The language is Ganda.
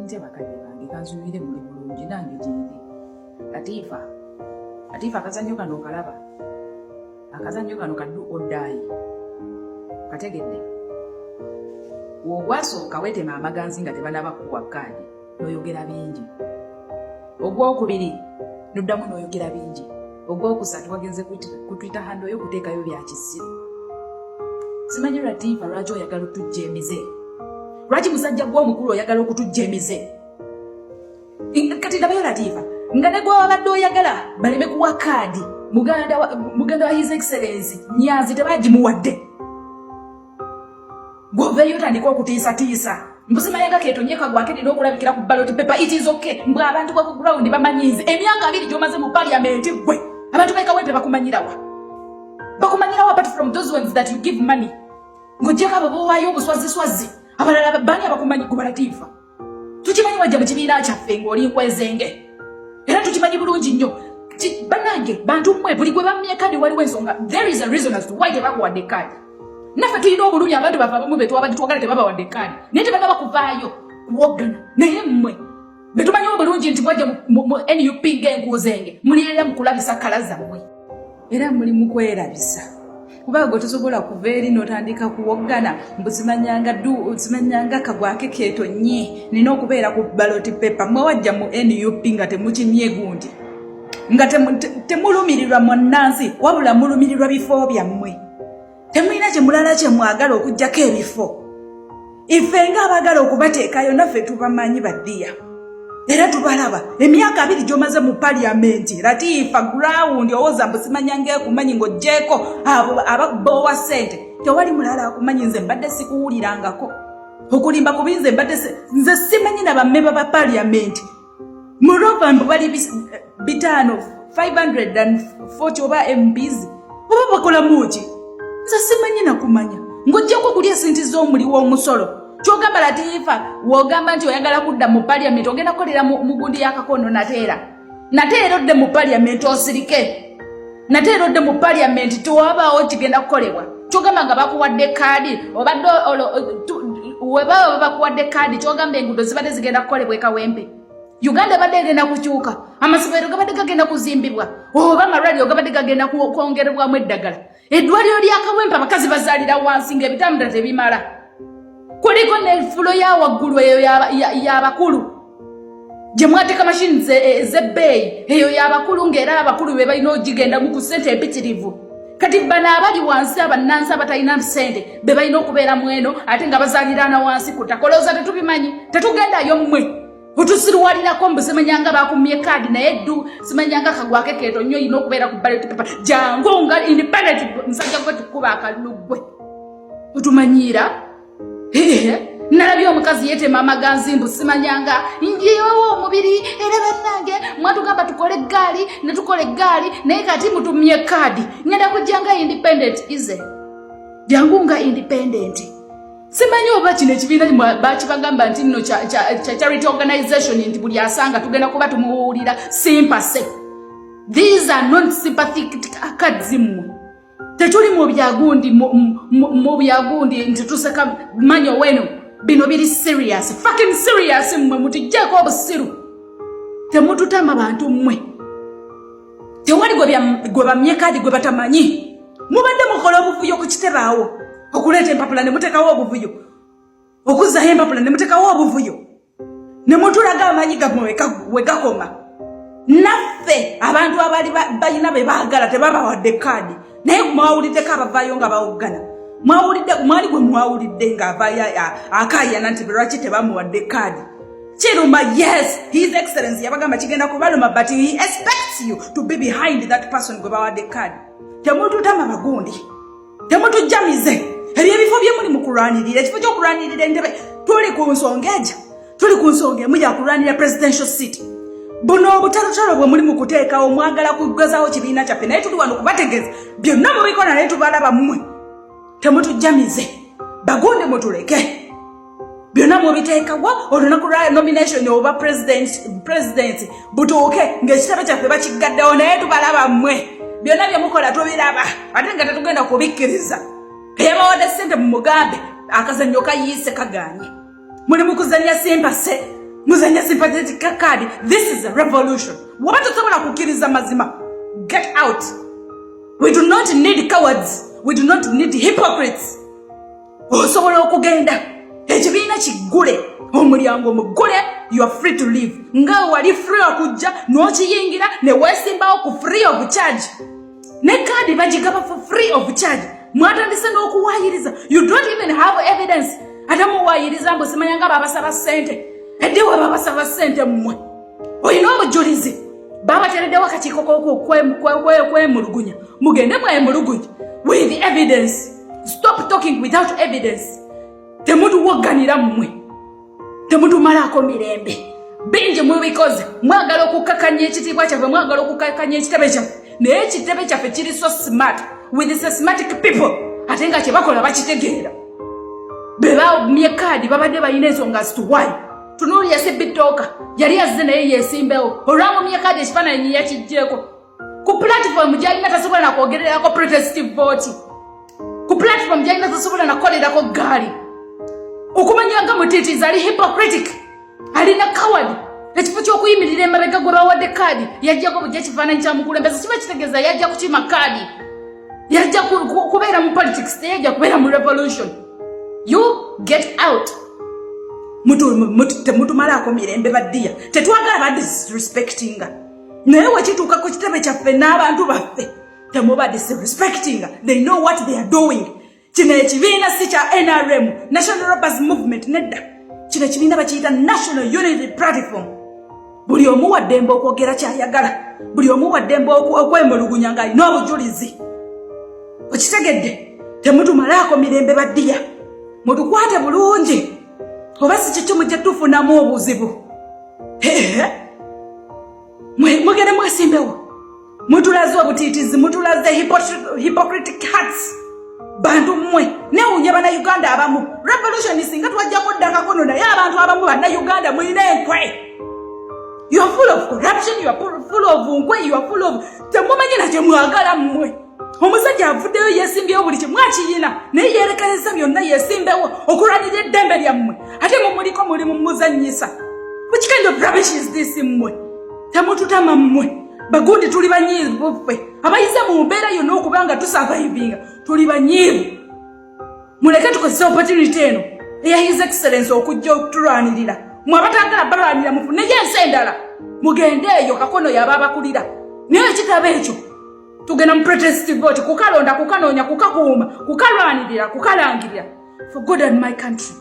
ntya bakadde bange kanzuulire muli bulungi nange gindi. Latifa akazannyo kano okalaba. Akazannyo kano kaddu oddayi. Kategedde. Wogwasooka weetema amaganzi nga tebanaba kukuwa kaadi n'oyogera bingi. Ogwokubiri n'oddamu n'oyogera bingi. Ogwokusatu wagenze ku Twitter handle yo kuteekayo bya kisiru. Simanyi Latifa lwaki oyagala otujjeemize. Lwaki musajja gw'omukulu oyagala okutujjeemize. Kati ndabayo Latifa nga ne gw'obadde oyagala baleme kuwa kaadi muganda wa His Excellency Nyanzi tebagimuwadde. Gwoveeyo otandika okutiisatiisa. Mbusimayanga keetonyeka gwakedde okulabikira ku ballot paper. It is okay. Mbwe abantu ku ground bamanyize. Emyaka 2 gy'omaze mu parliament gwe. Abantu beka wepe bakumanyirawa. Bakumanyirawa apart from those ones that you give money. Ngojeka babo wayo obuswazi. Abalala bani abakumanyi ku Latifa. Tukimanyi wajja mu kibiina kyaffe ng'oli nkwezenge. Era tukimanyi bulungi nnyo. Banange bantu mmwe buli gwe bammye kadi waliwo ensonga. There is a reason as to why tebakuwadde kadi. Naffe tulina obulungi abantu bava bamu betwabadde twagala tebabawadde kadi. Naye tebagaba kuvaayo kuwogana. Naye mmwe betumanyi obulungi nti mwajja mu NUP ng'enkuuzenge. Mulira mu kulabisa kala zammwe. Era muli mu kwerabisa. Kuba gwe tosobola kuva eri n'otandika kuwogana simanyanga kagwake keetonnye nina okubeera ku ballot paper mwe wajja mu NUP nga temukimye gundi nga temulumirirwa munnansi wabula mulumirirwa bifo byammwe. Temulina kye mulala kye mwagala okuggyako ebifo. Ife ng'abagala okubateekayo naffe tubamanyi baddiya. Era tubalaba emyaka 2 gy'omaze mu parliament. Latifa ground owoza mbusimanyanga ekumanyi ng'oggyeko ababowa ssente. Tewali mulala akumanyi nze mbadde sikuwulirangako. Okulimba kubinze mbadde nze simanyi na bammemba ba parliament. Murova mbu bali 540 oba MPs. Oba bakola muki? Nze simanyi na kumanya. Ng'oggyeko kulya sente z'omuli w'omusolo. Kyogamba Latifa wogamba nti oyagala kudda mu parliament ogenda kukolera mu gundi y'akakono Nateera odde mu parliament osirike. Nateera odde mu parliament tewabaawo kigenda kukolebwa. Kyogamba nga bakuwadde kaadi obadde weba bakuwadde kaadi kyogamba enguudo zibadde zigenda kukolebwa ekawempe. Uganda badde egenda kukyuka. Amasomero gabadde gagenda kuzimbibwa. Oba amalwaliro gabadde gagenda kwongerebwamu eddagala. Eddwaliro ly'akawempe abakazi bazaalira wansi ng'ebitanda tebimala. Kuliko n'efulo ya waggulu eyo y'abakulu. Gye mwateeka mashini z'ebbeeyi eyo y'abakulu ng'era abakulu be balina ogigendamu ku ssente empitirivu. Kati bano abali wansi abannansi abatalina ssente be balina okubeera mu eno ate nga bazaalirana wansi ku ttaka. Olowooza tetubimanyi? Tetugendayo mmwe. Otusiruwalirako mbu simanyanga bakumye kaadi naye ddu simanyanga kagwake keetonnyo olina okubeera ku ballot paper. Jangu nga independent musajja gwe tukuba akalulu gwe. Otumanyiira? Nalabye omukazi yeetema amaganzi mbu simanyanga njiyowo omubiri era bannange mwatugamba tukole eggaali ne tukola eggaali naye kati mutumye kaadi ngenda kujja nga independent ize. Jangu nga independent. Simanyi oba kino ekibiina bakibagamba nti nno kya charity organization nti buli asanga tugenda kuba tumuwulira sympathy. These are not sympathetic cards mmwe. Tetuli mu byagundi mu byagundi nti tuseka manyo weno bino biri serious fucking serious mmwe mutijjako obusiru. Temututama bantu mmwe. Tewali gwe bamye kaadi gwe batamanyi. Mubadde mukola obuvuyo ku kitebaawo okuleeta empapula ne muteekawo obuvuyo. Okuzzaho empapula ne muteekawo obuvuyo. Ne mutulaga amanyi gammwe we gakoma. Naffe abantu abali balina be baagala tebabawadde kaadi. Naye mwawuliddeko abavaayo nga bawuggana. Mwali gwe mwawulidde ng'avaayo akaayana nti lwaki tebamuwadde kaadi. Kiruma, yes, His Excellency yabagamba kigenda kubaluma but he expects you to be behind that person gwe bawadde kaadi. Temututama bagundi. Temutujjamize. Ebyebifo bye muli mu kulwanirira. Ekifo ky'okulwanirira entebe tuli ku nsonga eja. Tuli ku nsonga emu ya kulwanirira presidential seat. Buno obutalotalo bwe muli mu kuteekawo mwagala kugezaho kibiina kyaffe naye tuli wano kubategeeza byonna mubikola naye tubalaba mmwe. Temutujjamize. Bagundi mutuleke. Byonna mubiteekawo olunaku lwa nomination oba president butuuke ng'ekitabo kyaffe bakigaddewo naye tubalaba mmwe. Byonna bye mukola tubiraba ate nga tetugenda kubikkiriza. Eyabawadde ssente mu mugambe akazannyo kayiise kaganye. Muli mu kuzannya sympathy. Muzanya sympathetic card. This is a revolution. Wabatu sobola kukiriza mazima. Get out. We do not need cowards. We do not need hypocrites. Osobola okugenda. Ekibiina kigule. Omulyango mugule. You are free to leave. Nga wali free okujja n'okiyingira ne weesimbawo ku free of charge. Ne kadi bagigaba for free of charge. Mwatandise n'okuwaayiriza. You don't even have evidence. Ate muwaayiriza mbu simanyanga babasaba ssente. Eddewa babasaba ssente mmwe. Oyina obujulizi. Babatereddewo akakiiko kwemulugunya. Mugende mwemulugunya. With evidence. Stop talking without evidence. Temutu wogganira mmwe. Temutu malako mirembe. Bingi mwebikoze. Mwagala okukakanya ekitiibwa kyaffe, mwagala okukakanya ekitebe kyaffe. Naye ekitebe kyaffe kiri so smart. With the systematic people. Ate nga kye bakola bakitegeera. Bebawumye kadi babadde balina ensonga as to why. Tunuulira Ssebitoka yali yazze naye yeesimbewo. Olwamumye kadi ekifaananyi yakiggyeko. Ku platform gyalina tasobola na kwogererako protestive vote. Ku platform gyalina tasobola na kukolerako gaali. Okumanyanga mutiitiizi ali hypocritic. Alina coward. Ekifo ky'okuyimirira emabega gwe bawadde kadi yajjako bujja ekifaananyi kya mukulembeze kiba kitegeeza yajja kukima kadi. Yajja kubeera mu politics, teyajja kubeera mu revolution. You get out. Temutumalako mirembe baddiya. Tetwagala ba disrespectinga. Naye wekituuka ku kitebe kyaffe n'abantu baffe temuba disrespectinga. They know what they are doing. Kino ekibiina si kya NRM, National Robbers Movement, nedda. Kino ekibiina bakiyita National Unity Platform. Buli omu wa ddembe okwogera ky'ayagala. Buli omu wa ddembe okwemulugunya ng'alina obujulizi. Okitegedde? Temutumalako mirembe baddiya. Mutukwate bulungi. Oba si kikimu kye tufunamu obuzibu. Mugende mwesimbewo. Mutulaze obutiitiizi, mutulaze hypocritic hearts. Bantu mmwe newunya bannayuganda abamu. Revolution singa twajjako ddaka kono naye abantu abamu bannayuganda mulina enkwe. You are full of corruption, you are full of nkwe, you are full of... Temumanyi na kye mwagala mmwe. Omusajja avuddeyo yeesimbyewo buli kye mwakiyina naye yeerekereza byonna yeesimbewo okulwanira eddembe lyammwe ate mumuliko muli mumuzannyisa. Which kind of rubbish is this mmwe? Temututama mmwe. Bagundi tuli banyiivu ffe abayize mu mbeera yonna okuba nga tusurvivinga tuli banyiivu. Muleke tukozesa opportunity eno eya His Excellency okujja okutulwanirira. Mwe abatagala balwanira mufuneyo ensi endala mugende eyo kakono yaba abakulira. Naye ekitabo ekyo tugenda mu protestive vote kukalonda kukanoonya kukakuuma kukalwanirira kukalangirira for good and my country.